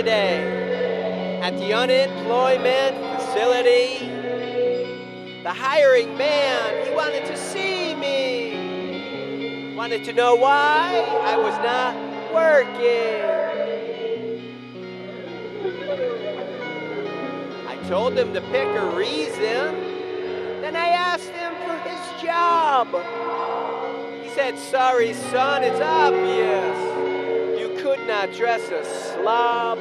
today at the unemployment facility. The hiring man, he wanted to see me. Wanted to know why I was not working. I told him to pick a reason. Then I asked him for his job. He said, "Sorry, son, it's obvious. You could not dress a slob."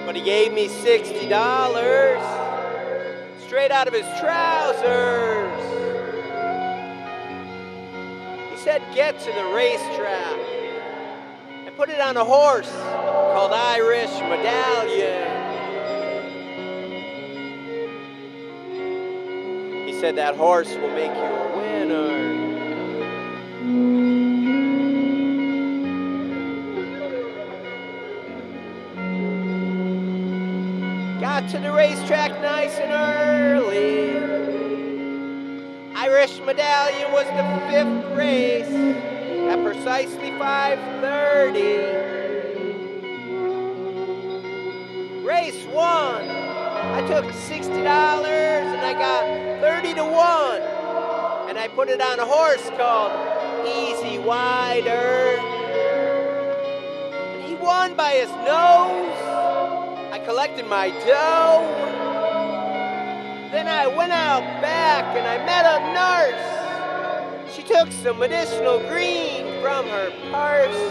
But he gave me $60 straight out of his trousers. He said, "Get to the racetrack and put it on a horse called Irish Medallion." He said, "That horse will make you a winner." Got to the racetrack nice and early. Irish Medallion was the 5th race at precisely 5:30. Race 1, I took $60 and I got 30 to 1. And I put it on a horse called Easy Wider. And he won by his nose. I collected my dough. Then I went out back and I met a nurse. She took some medicinal green from her purse.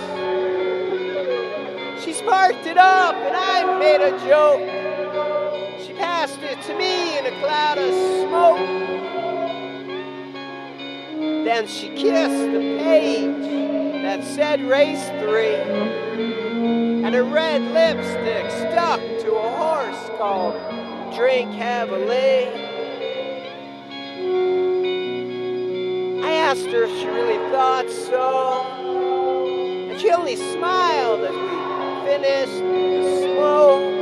She sparked it up and I made a joke. She passed it to me in a cloud of smoke. Then she kissed the page that said race 3. And her red lipstick stuck to a horse called Drink Heavily. I asked her if she really thought so, and she only smiled as we finished the smoke.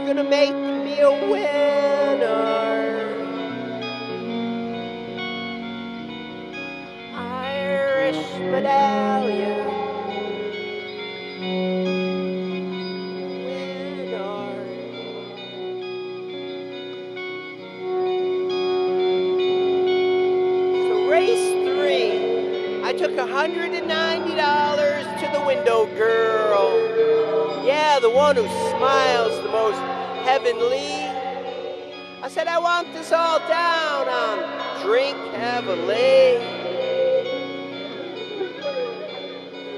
Gonna make me a winner. Irish Medallion. Winner. So race 3, I took $190 to the window girl. Yeah, the one who smiles the most heavenly. I said, "I want this all down on Drink Heavily."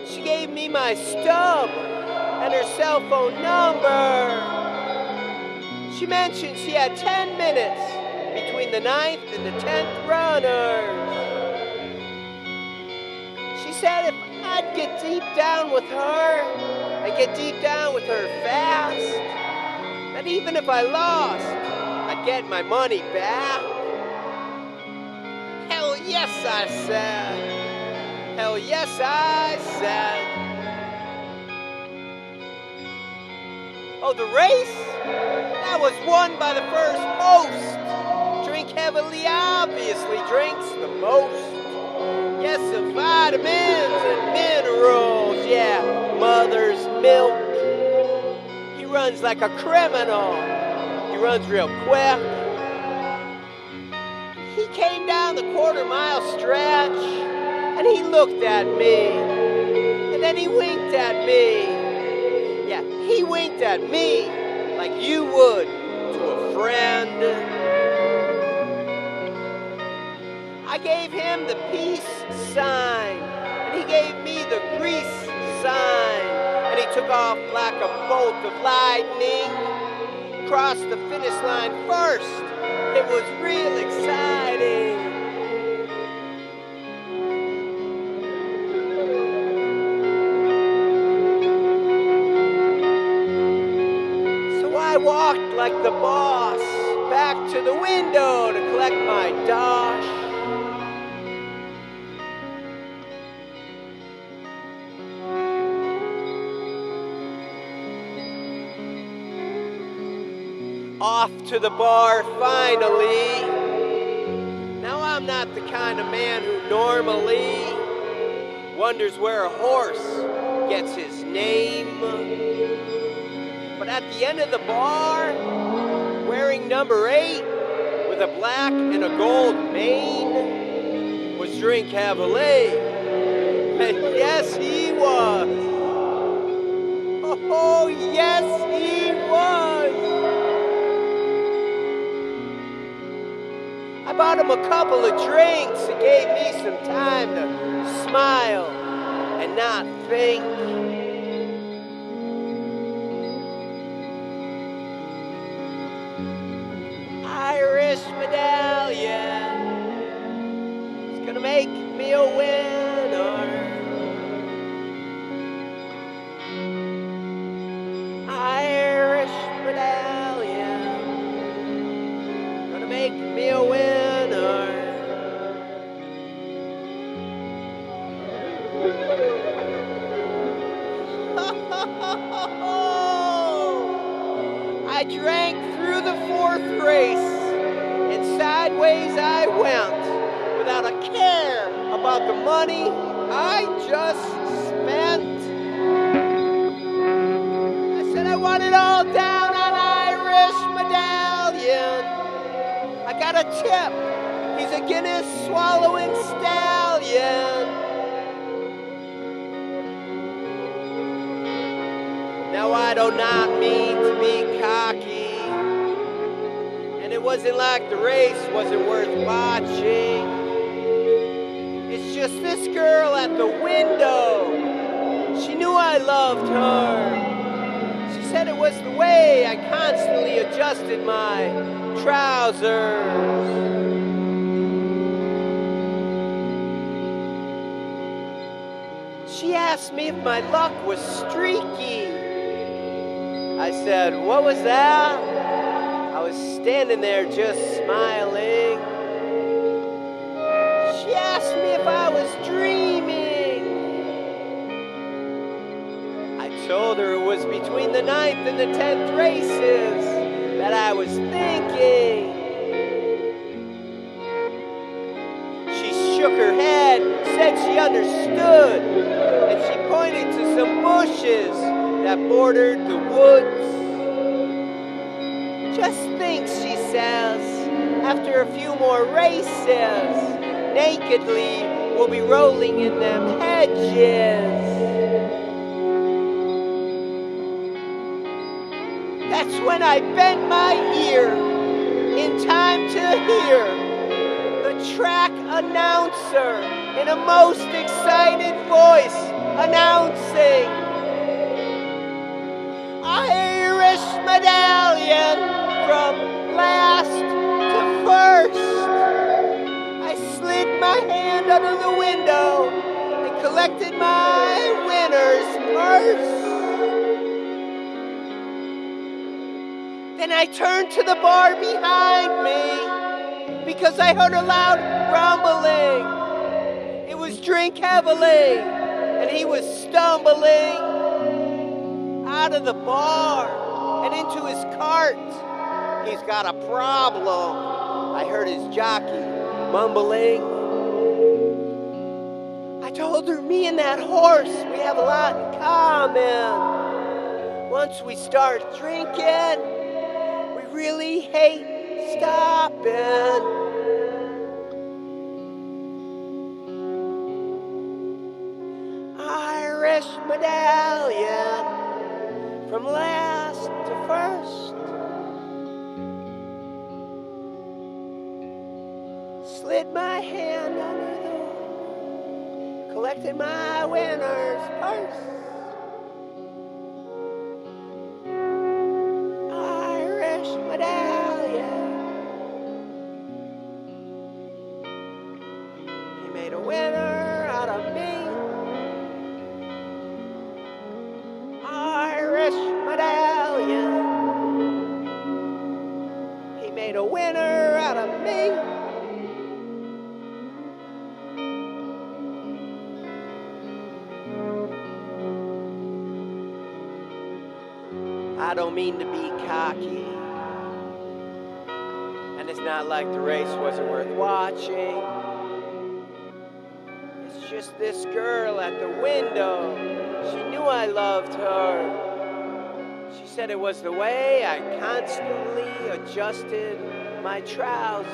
She gave me my stub and her cell phone number. She mentioned she had 10 minutes between the 9th and the 10th runners. She said if I'd get deep down with her, I'd get deep down with her fast, that even if I lost, I'd get my money back. Hell yes, I said. Hell yes, I said. Oh, the race? That was won by the first post. Drink Heavily obviously drinks the most. Yes, the vitamins and minerals, yeah, mother's milk. He runs like a criminal. He runs real quick. He came down the quarter-mile stretch, and he looked at me. And then he winked at me. Yeah, he winked at me like you would to a friend. I gave him the peace sign, and he gave me the grease sign, and he took off like a bolt of lightning, crossed the finish line first. It was real exciting. So I walked like the boss back to the window to collect my dosh. Off to the bar finally. Now I'm not the kind of man who normally wonders where a horse gets his name. But at the end of the bar, wearing number 8 with a black and a gold mane, was Drink Heavily. And yes, he was. Oh, yes, he was. I bought him a couple of drinks. It gave me some time to smile and not think. Irish Medallion is gonna make me a winner. Irish Medallion gonna make me a winner. I drank through the 4th race, and sideways I went, without a care about the money I just spent. I said I want it all down on Irish Medallion. I got a tip. He's a Guinness swallowing stallion. Now I do not mean to be cocky, and it wasn't like the race wasn't worth watching. It's just this girl at the window. She knew I loved her. She said it was the way I constantly adjusted my trousers. She asked me if my luck was streaky. I said, what was that? I was standing there just smiling. She asked me if I was dreaming. I told her it was between the 9th and the 10th races that I was thinking. She shook her head, said she understood, and she pointed to some bushes that bordered the woods. Just think, she says, after a few more races, nakedly we'll be rolling in them hedges. That's when I bent my ear in time to hear the track announcer in a most excited voice announcing, Irish Medallion from last to first. I slid my hand under the window and collected my winner's purse. Then I turned to the bar behind me because I heard a loud rumbling. It was Drink Heavily, and he was stumbling out of the bar and into his cart. He's got a problem, I heard his jockey mumbling. I told her, me and that horse, we have a lot in common. Once we start drinking, we really hate stopping. Irish Medallion from last to first. Slid my hand under the, collected my winner's purse. Irish Medallion. He made a winner out of me. Irish Medallion. He made a winner out of me. I don't mean to be cocky, It's not like the race wasn't worth watching. It's just this girl at the window. She knew I loved her. She said it was the way I constantly adjusted my trousers.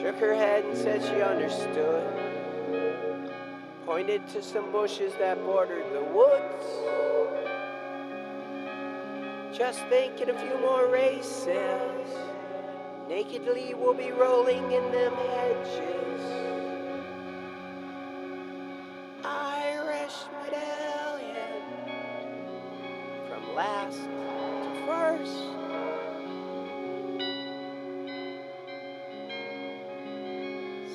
Shook her head and said she understood. Pointed to some bushes that bordered the woods. Just thinking a few more races. Nakedly we'll be rolling in them hedges. Irish Medallion. From last to first.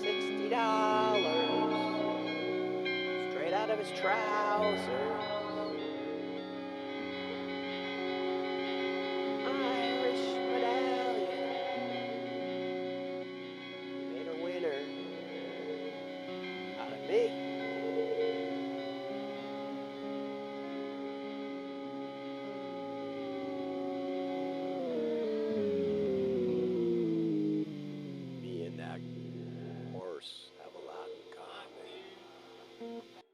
$60 straight out of his trousers. Irish Medallion. He made a winner out of me. Me and that horse have a lot in common.